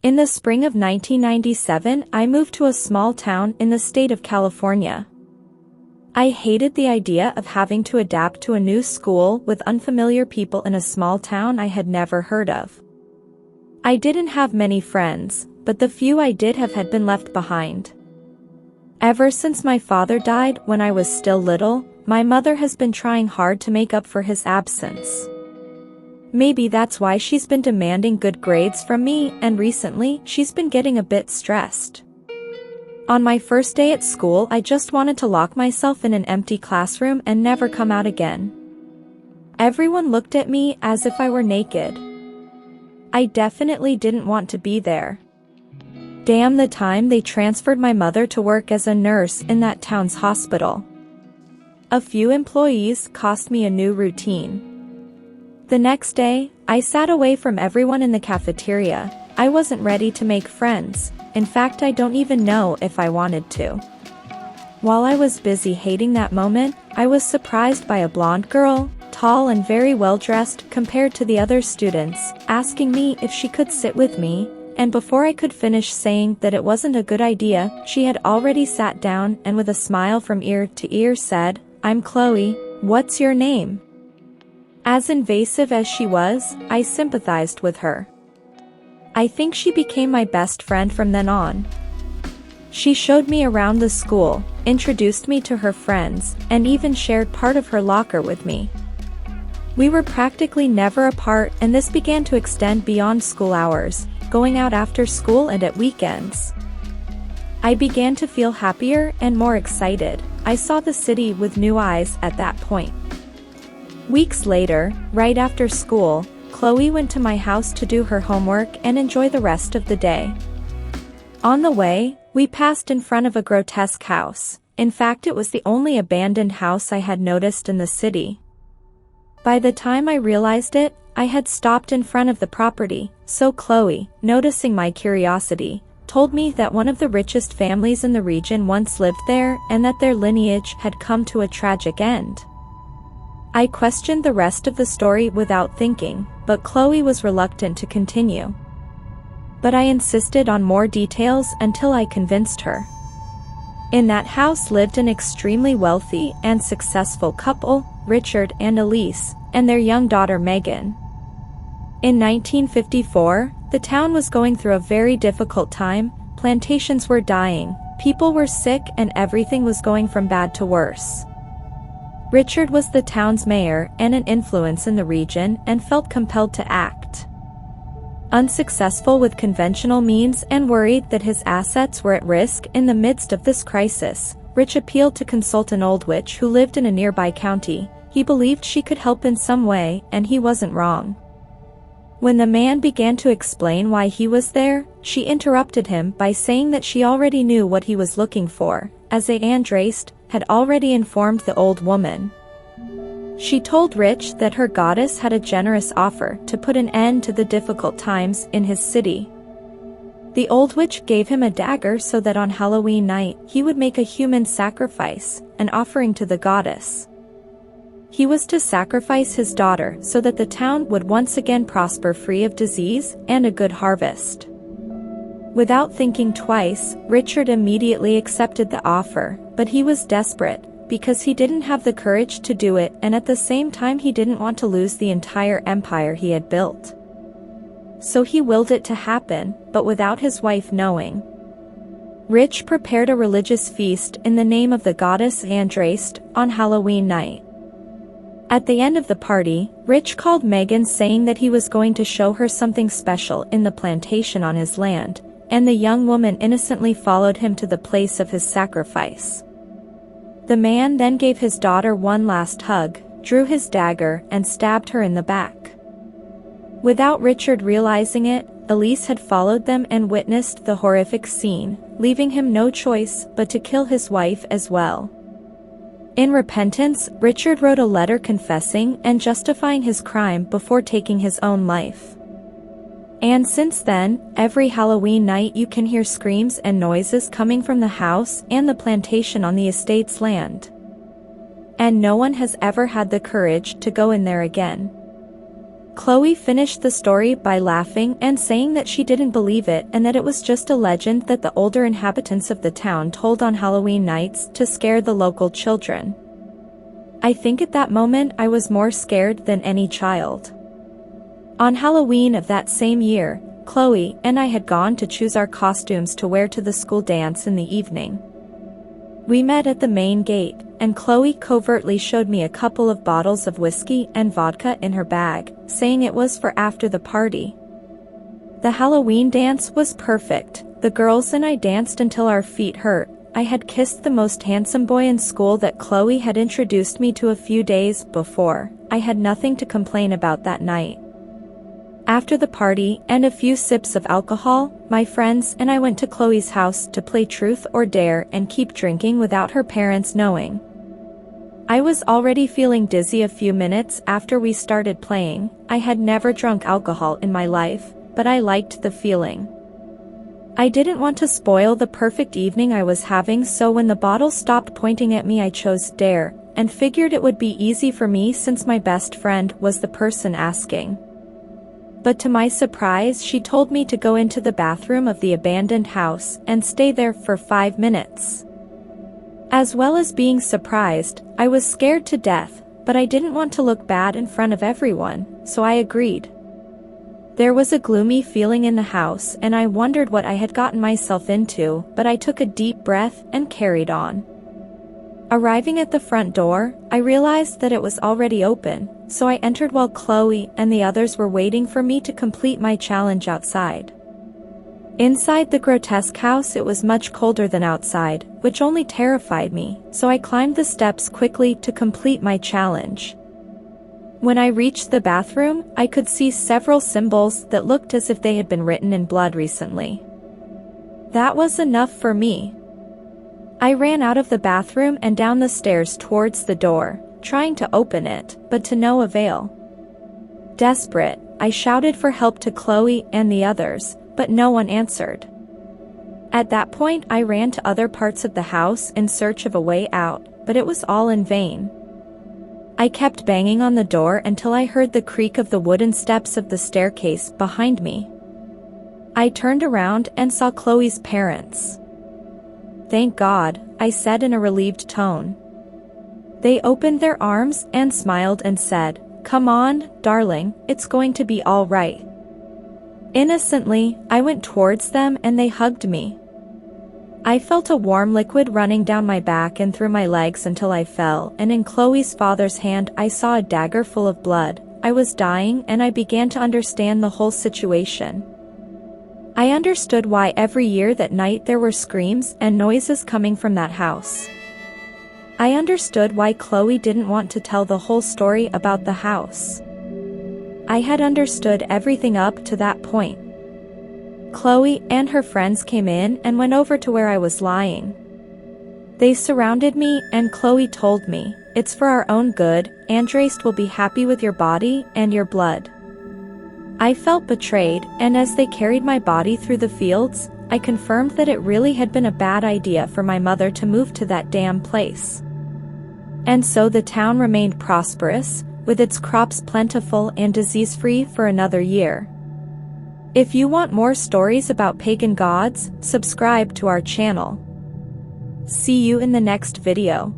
In the spring of 1997, I moved to a small town in the state of California. I hated the idea of having to adapt to a new school with unfamiliar people in a small town I had never heard of. I didn't have many friends, but the few I did have had been left behind. Ever since my father died when I was still little, my mother has been trying hard to make up for his absence. Maybe that's why she's been demanding good grades from me, and recently, she's been getting a bit stressed. On my first day at school, I just wanted to lock myself in an empty classroom and never come out again. Everyone looked at me as if I were naked. I definitely didn't want to be there. Damn the time they transferred my mother to work as a nurse in that town's hospital. A few employees cost me a new routine. The next day, I sat away from everyone in the cafeteria. I wasn't ready to make friends. In fact, I don't even know if I wanted to. While I was busy hating that moment, I was surprised by a blonde girl, tall and very well dressed compared to the other students, asking me if she could sit with me, and before I could finish saying that it wasn't a good idea, she had already sat down and with a smile from ear to ear said, "I'm Chloe, what's your name?" As invasive as she was, I sympathized with her. I think she became my best friend from then on. She showed me around the school, introduced me to her friends, and even shared part of her locker with me. We were practically never apart, and this began to extend beyond school hours, going out after school and at weekends. I began to feel happier and more excited. I saw the city with new eyes at that point. Weeks later, right after school, Chloe went to my house to do her homework and enjoy the rest of the day. On the way, we passed in front of a grotesque house. In fact, it was the only abandoned house I had noticed in the city. By the time I realized it, I had stopped in front of the property, so Chloe, noticing my curiosity, told me that one of the richest families in the region once lived there and that their lineage had come to a tragic end. I questioned the rest of the story without thinking, but Chloe was reluctant to continue. But I insisted on more details until I convinced her. In that house lived an extremely wealthy and successful couple, Richard and Elise, and their young daughter Megan. In 1954, the town was going through a very difficult time. Plantations were dying, people were sick, and everything was going from bad to worse. Richard was the town's mayor and an influence in the region and felt compelled to act. Unsuccessful with conventional means and worried that his assets were at risk in the midst of this crisis, Rich appealed to consult an old witch who lived in a nearby county. He believed she could help in some way, and he wasn't wrong. When the man began to explain why he was there, she interrupted him by saying that she already knew what he was looking for, as Andraste had already informed the old woman. She told Rich that her goddess had a generous offer to put an end to the difficult times in his city. The old witch gave him a dagger so that on Halloween night he would make a human sacrifice, an offering to the goddess. He was to sacrifice his daughter so that the town would once again prosper free of disease and a good harvest. Without thinking twice, Richard immediately accepted the offer, but he was desperate, because he didn't have the courage to do it, and at the same time he didn't want to lose the entire empire he had built. So he willed it to happen, but without his wife knowing. Rich prepared a religious feast in the name of the goddess Andraste on Halloween night. At the end of the party, Rich called Megan saying that he was going to show her something special in the plantation on his land, and the young woman innocently followed him to the place of his sacrifice. The man then gave his daughter one last hug, drew his dagger, and stabbed her in the back. Without Richard realizing it, Elise had followed them and witnessed the horrific scene, leaving him no choice but to kill his wife as well. In repentance, Richard wrote a letter confessing and justifying his crime before taking his own life. And since then, every Halloween night you can hear screams and noises coming from the house and the plantation on the estate's land. And no one has ever had the courage to go in there again. Chloe finished the story by laughing and saying that she didn't believe it and that it was just a legend that the older inhabitants of the town told on Halloween nights to scare the local children. I think at that moment I was more scared than any child. On Halloween of that same year, Chloe and I had gone to choose our costumes to wear to the school dance in the evening. We met at the main gate, and Chloe covertly showed me a couple of bottles of whiskey and vodka in her bag, saying it was for after the party. The Halloween dance was perfect. The girls and I danced until our feet hurt. I had kissed the most handsome boy in school that Chloe had introduced me to a few days before. I had nothing to complain about that night. After the party and a few sips of alcohol, my friends and I went to Chloe's house to play Truth or Dare and keep drinking without her parents knowing. I was already feeling dizzy a few minutes after we started playing. I had never drunk alcohol in my life, but I liked the feeling. I didn't want to spoil the perfect evening I was having, so when the bottle stopped pointing at me I chose Dare, and figured it would be easy for me since my best friend was the person asking. But to my surprise she told me to go into the bathroom of the abandoned house and stay there for 5 minutes. As well as being surprised, I was scared to death, but I didn't want to look bad in front of everyone, so I agreed. There was a gloomy feeling in the house and I wondered what I had gotten myself into, but I took a deep breath and carried on. Arriving at the front door, I realized that it was already open, so I entered while Chloe and the others were waiting for me to complete my challenge outside. Inside the grotesque house it was much colder than outside, which only terrified me, so I climbed the steps quickly to complete my challenge. When I reached the bathroom, I could see several symbols that looked as if they had been written in blood recently. That was enough for me. I ran out of the bathroom and down the stairs towards the door, trying to open it, but to no avail. Desperate, I shouted for help to Chloe and the others, but no one answered. At that point I ran to other parts of the house in search of a way out, but it was all in vain. I kept banging on the door until I heard the creak of the wooden steps of the staircase behind me. I turned around and saw Chloe's parents. "Thank God," I said in a relieved tone. They opened their arms and smiled and said, "Come on, darling, it's going to be all right." Innocently, I went towards them and they hugged me. I felt a warm liquid running down my back and through my legs until I fell, and in Chloe's father's hand I saw a dagger full of blood. I was dying and I began to understand the whole situation. I understood why every year that night there were screams and noises coming from that house. I understood why Chloe didn't want to tell the whole story about the house. I had understood everything up to that point. Chloe and her friends came in and went over to where I was lying. They surrounded me and Chloe told me, "It's for our own good, Andres will be happy with your body and your blood." I felt betrayed, and as they carried my body through the fields, I confirmed that it really had been a bad idea for my mother to move to that damn place. And so the town remained prosperous, with its crops plentiful and disease-free for another year. If you want more stories about pagan gods, subscribe to our channel. See you in the next video.